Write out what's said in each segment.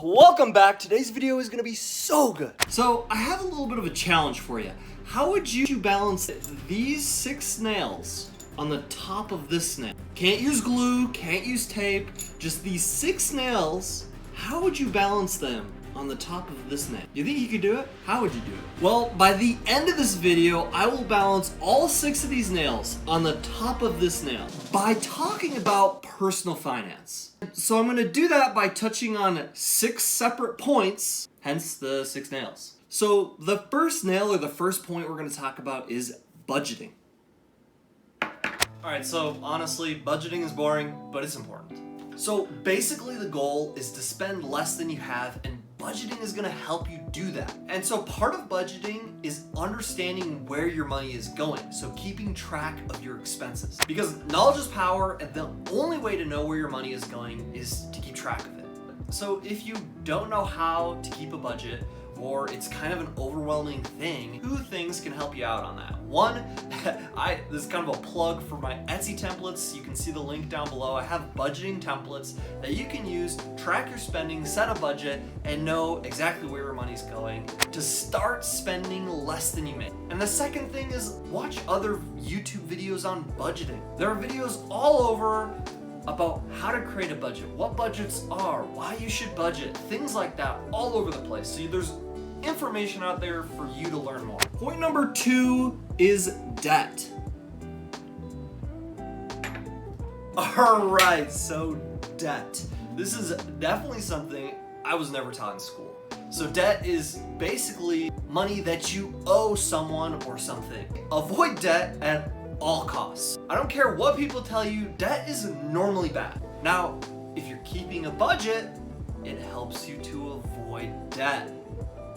welcome back. Today's video is gonna be so good. So I have a little bit of a challenge for you. How would you balance these 6 nails on the top of this nail? Can't use glue, can't use tape, just these 6 nails. How would you balance them on the top of this nail? Do you think you could do it? How would you do it? Well, by the end of this video, I will balance all 6 of these nails on the top of this nail by talking about personal finance. So I'm gonna do that by touching on 6 separate points, hence the 6 nails. So the first nail, or the first point we're gonna talk about, is budgeting. Alright, so honestly, budgeting is boring, but it's important. So basically the goal is to spend less than you have, and budgeting is gonna help you do that. And so part of budgeting is understanding where your money is going, so keeping track of your expenses. Because knowledge is power, and the only way to know where your money is going is to keep track of it. So if you don't know how to keep a budget, or it's kind of an overwhelming thing, 2 things can help you out on that. One, this is kind of a plug for my Etsy templates. You can see the link down below. I have budgeting templates that you can use, track your spending, set a budget, and know exactly where your money's going to start spending less than you make. And the second thing is watch other YouTube videos on budgeting. There are videos all over about how to create a budget, what budgets are, why you should budget, things like that, all over the place. So there's information out there for you to learn more. Point number 2 is debt. Alright, so debt. This is definitely something I was never taught in school. So debt is basically money that you owe someone or something. Avoid debt at all costs. I don't care what people tell you, debt is normally bad. Now, if you're keeping a budget, it helps you to avoid debt.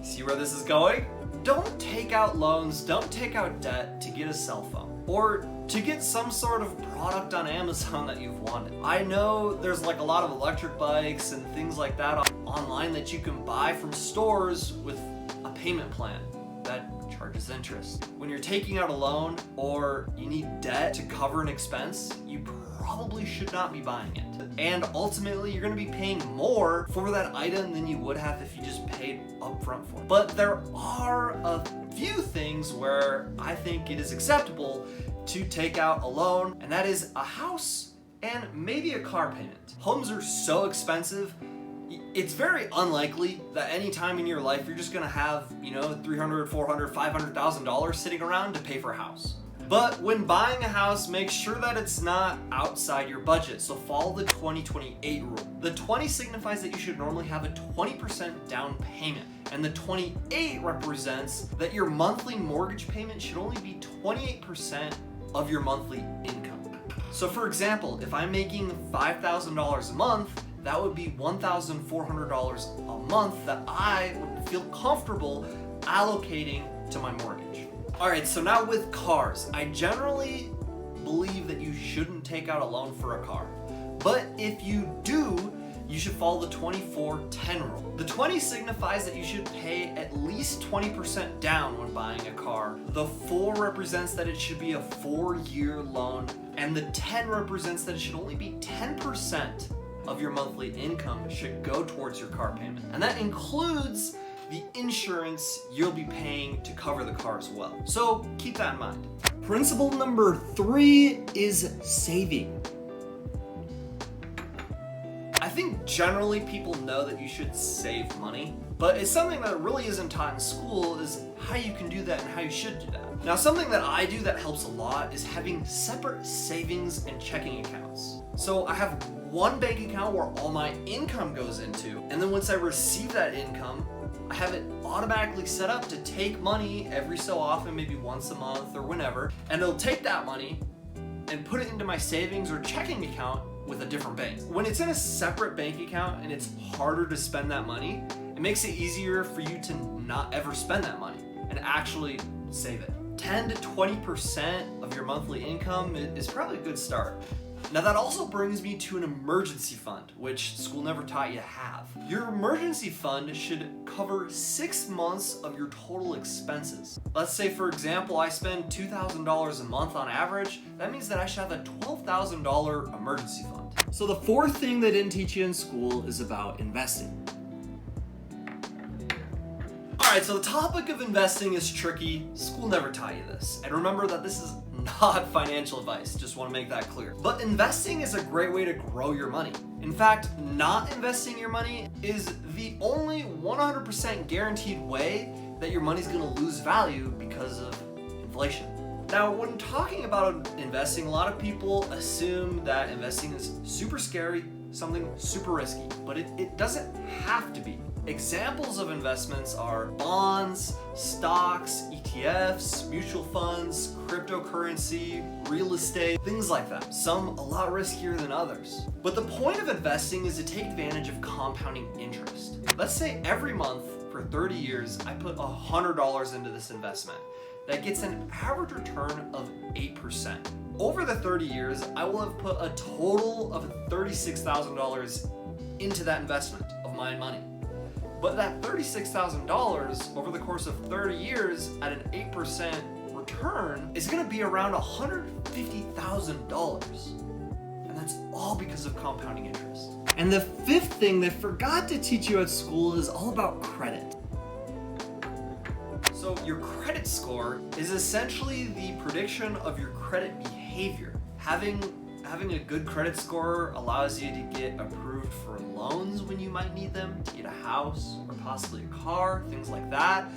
See where this is going? Don't take out loans, don't take out debt to get a cell phone or to get some sort of product on Amazon that you've wanted. I know there's like a lot of electric bikes and things like that online that you can buy from stores with a payment plan that charges interest. When you're taking out a loan or you need debt to cover an expense, you probably should not be buying it. And ultimately, you're gonna be paying more for that item than you would have if you just paid upfront for it. But there are a few things where I think it is acceptable to take out a loan, and that is a house and maybe a car payment. Homes are so expensive, it's very unlikely that any time in your life you're just gonna have, $300, $400, $500,000 sitting around to pay for a house. But when buying a house, make sure that it's not outside your budget. So follow the 20-28 rule. The 20 signifies that you should normally have a 20% down payment. And the 28 represents that your monthly mortgage payment should only be 28% of your monthly income. So for example, if I'm making $5,000 a month, that would be $1,400 a month that I would feel comfortable allocating to my mortgage. Alright, so now with cars, I generally believe that you shouldn't take out a loan for a car. But if you do, you should follow the 24-10 rule. The 20 signifies that you should pay at least 20% down when buying a car. The 4 represents that it should be a 4-year loan. And the 10 represents that it should only be 10% of your monthly income should go towards your car payment. And that includes the insurance you'll be paying to cover the car as well. So keep that in mind. Principle number 3 is saving. I think generally people know that you should save money, but it's something that really isn't taught in school is how you can do that and how you should do that. Now, something that I do that helps a lot is having separate savings and checking accounts. So I have one bank account where all my income goes into, and then once I receive that income, I have it automatically set up to take money every so often, maybe once a month or whenever, and it'll take that money and put it into my savings or checking account with a different bank. When it's in a separate bank account and it's harder to spend that money, it makes it easier for you to not ever spend that money and actually save it. 10 to 20% of your monthly income is probably a good start. Now that also brings me to an emergency fund, which school never taught you to have. Your emergency fund should cover 6 months of your total expenses. Let's say, for example, I spend $2,000 a month on average. That means that I should have a $12,000 emergency fund. So the fourth thing they didn't teach you in school is about investing. Alright, so the topic of investing is tricky. School never taught you this. And remember that this is not financial advice, just want to make that clear. But investing is a great way to grow your money. In fact, not investing your money is the only 100% guaranteed way that your money's going to lose value because of inflation. Now, when talking about investing, a lot of people assume that investing is super scary, something super risky, but it doesn't have to be. Examples of investments are bonds, stocks, ETFs, mutual funds, cryptocurrency, real estate, things like that. Some a lot riskier than others. But the point of investing is to take advantage of compounding interest. Let's say every month for 30 years, I put $100 into this investment. That gets an average return of 8%. Over the 30 years, I will have put a total of $36,000 into that investment of my money. But that $36,000 over the course of 30 years at an 8% return is gonna be around $150,000. And that's all because of compounding interest. And the fifth thing they forgot to teach you at school is all about credit. So your credit score is essentially the prediction of your credit behavior. Having a good credit score allows you to get approved for loans when you might need them, to get a house or possibly a car, things like that,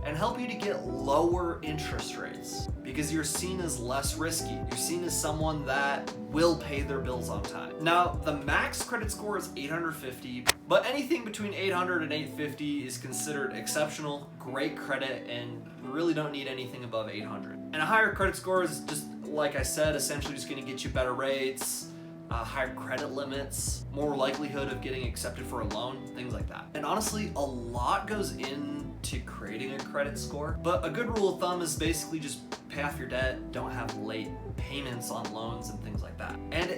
and help you to get lower interest rates because you're seen as less risky. You're seen as someone that will pay their bills on time. Now, the max credit score is 850, but anything between 800 and 850 is considered exceptional, great credit, and you really don't need anything above 800. And a higher credit score is just, like I said, essentially just gonna get you better rates, higher credit limits, more likelihood of getting accepted for a loan, things like that. And honestly, a lot goes into creating a credit score, but a good rule of thumb is basically just pay off your debt, don't have late payments on loans and things like that. And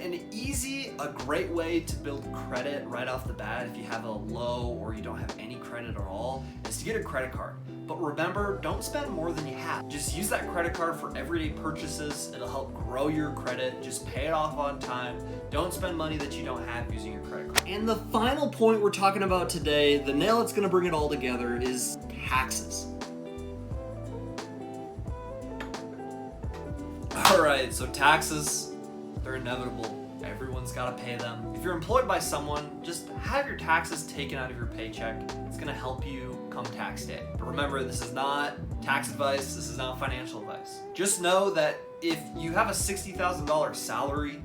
a great way to build credit right off the bat if you have a low or you don't have any credit at all is to get a credit card. But remember, don't spend more than you have. Just use that credit card for everyday purchases. It'll help grow your credit. Just pay it off on time. Don't spend money that you don't have using your credit card. And the final point we're talking about today, the nail that's gonna bring it all together, is taxes. Alright, so taxes, they're inevitable. Everyone's gotta pay them. If you're employed by someone, just have your taxes taken out of your paycheck. It's gonna help you come tax day. But remember, this is not tax advice, this is not financial advice. Just know that if you have a $60,000 salary,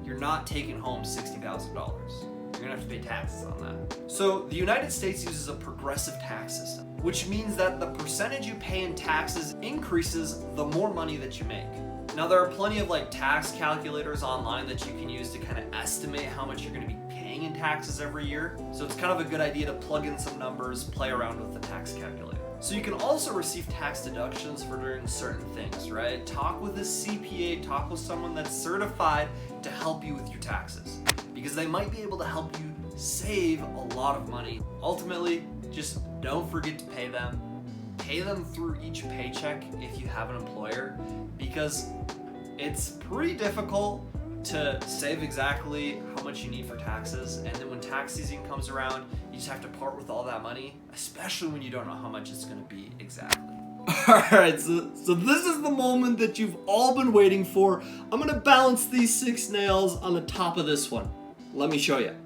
you're not taking home $60,000. You're gonna have to pay taxes on that. So the United States uses a progressive tax system, which means that the percentage you pay in taxes increases the more money that you make. Now, there are plenty of tax calculators online that you can use to kind of estimate how much you're going to be paying in taxes every year. So it's kind of a good idea to plug in some numbers, play around with the tax calculator. So you can also receive tax deductions for doing certain things, right? Talk with a CPA, talk with someone that's certified to help you with your taxes, because they might be able to help you save a lot of money. Ultimately, just don't forget to pay them. Pay them through each paycheck if you have an employer, because it's pretty difficult to save exactly how much you need for taxes, and then when tax season comes around, you just have to part with all that money, especially when you don't know how much it's going to be exactly. Alright, so this is the moment that you've all been waiting for. I'm going to balance these 6 nails on the top of this one. Let me show you.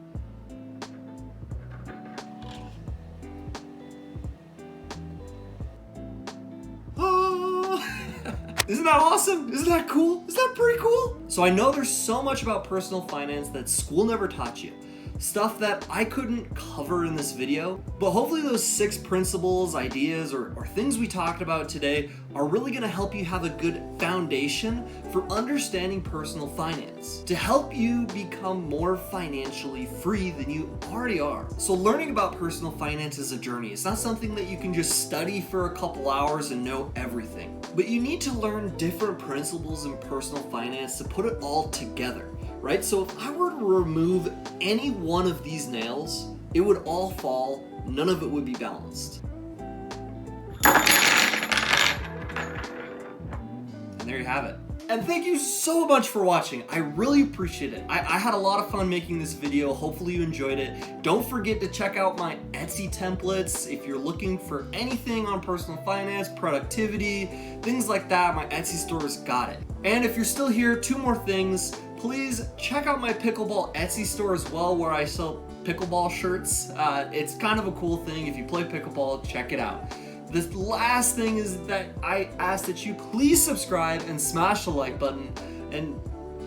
Isn't that awesome? Isn't that cool? Isn't that pretty cool? So I know there's so much about personal finance that school never taught you. Stuff that I couldn't cover in this video, but hopefully those 6 principles, ideas, or things we talked about today are really gonna help you have a good foundation for understanding personal finance, to help you become more financially free than you already are. So learning about personal finance is a journey. It's not something that you can just study for a couple hours and know everything. But you need to learn different principles in personal finance to put it all together. Right? So if I were to remove any one of these nails, it would all fall, none of it would be balanced. And there you have it. And thank you so much for watching. I really appreciate it. I had a lot of fun making this video. Hopefully you enjoyed it. Don't forget to check out my Etsy templates. If you're looking for anything on personal finance, productivity, things like that, my Etsy store's got it. And if you're still here, 2 more things. Please check out my pickleball Etsy store as well, where I sell pickleball shirts. It's kind of a cool thing. If you play pickleball, check it out. The last thing is that I ask that you please subscribe and smash the like button. And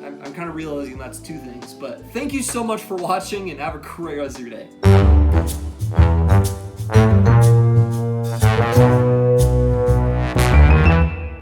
I'm kind of realizing that's 2 things, but thank you so much for watching and have a great rest of your day.